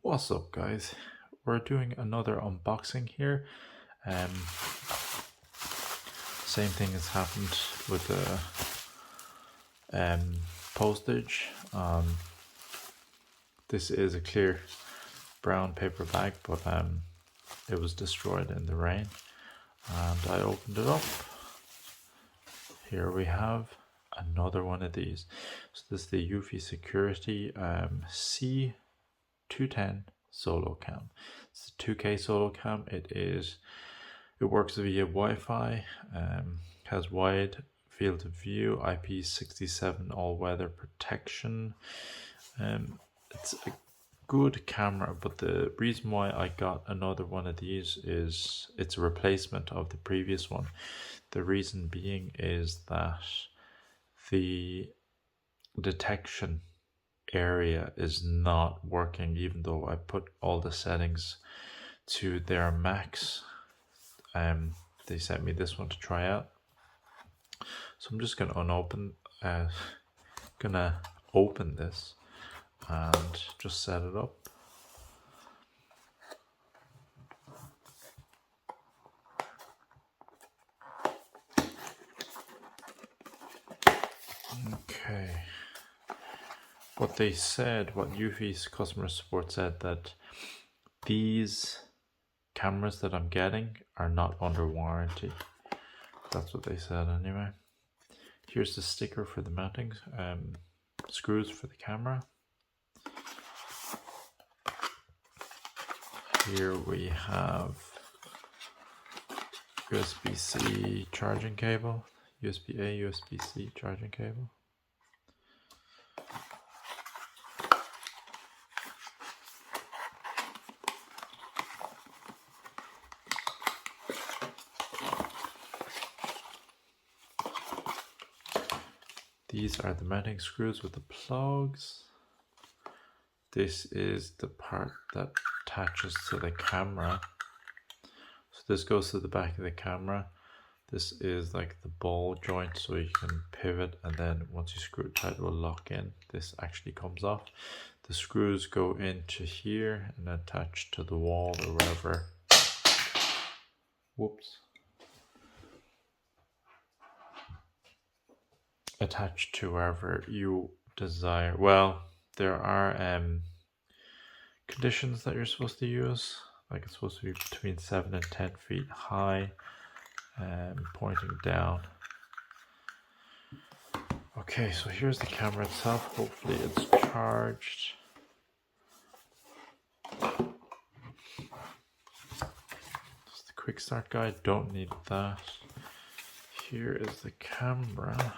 What's up, guys? We're doing another unboxing here. Same thing has happened with the postage. This is a clear brown paper bag, but it was destroyed in the rain, and I opened it up. Here we have another one of these. So this is the eufy Security c210 solocam. It's a 2K solocam. It works via Wi-Fi, has wide field of view, IP67 all-weather protection. It's a good camera, but the reason why I got another one of these is it's a replacement of the previous one. The reason being is that the detection area is not working, even though I put all the settings to their max. They sent me this one to try out, so I'm just gonna open this and just set it up. Okay. What eufy's customer support said, that these cameras that I'm getting are not under warranty. That's what they said anyway. Here's the sticker for the mounting screws for the camera. Here we have USB-C charging cable, USB-A, USB-C charging cable. These are the mounting screws with the plugs. This is the part that attaches to the camera. So this goes to the back of the camera. This is like the ball joint, so you can pivot, and then once you screw it tight, it will lock in. This actually comes off. The screws go into here and attach to the wall or wherever. Whoops. Attached to wherever you desire. Well, there are conditions that you're supposed to use, like it's supposed to be between 7 and 10 feet high and pointing down. Okay, so here's the camera itself. Hopefully it's charged. Just a quick start guide, don't need that. Here is the camera.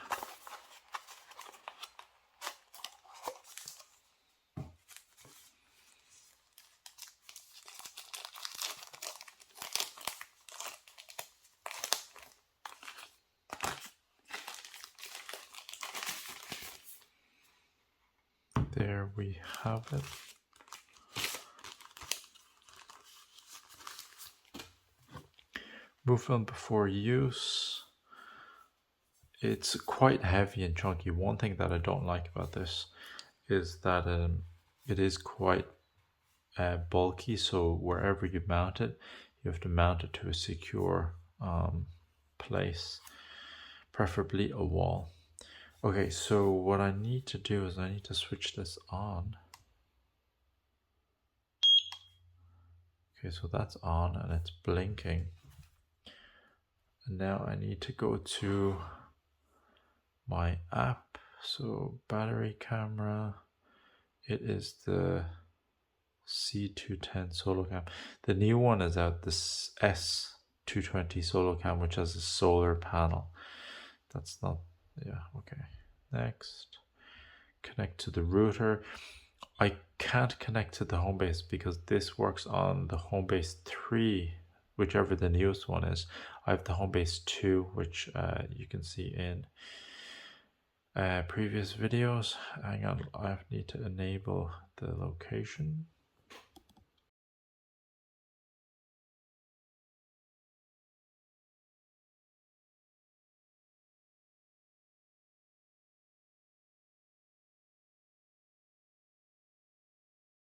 There we have it. Movement before use. It's quite heavy and chunky. One thing that I don't like about this is that it is quite bulky, so wherever you mount it, you have to mount it to a secure place, preferably a wall. Okay, so what I need to do is I need to switch this on. Okay, so that's on and it's blinking. And now I need to go to my app. So battery camera, it is the c210 solocam. The new one is out, this s220 solocam, which has a solar panel. That's not, yeah, okay. Next, connect to the router. I can't connect to the home base because this works on the home base 3, whichever the newest one is. I have the home base 2, which you can see in previous videos. Hang on, I need to enable the location.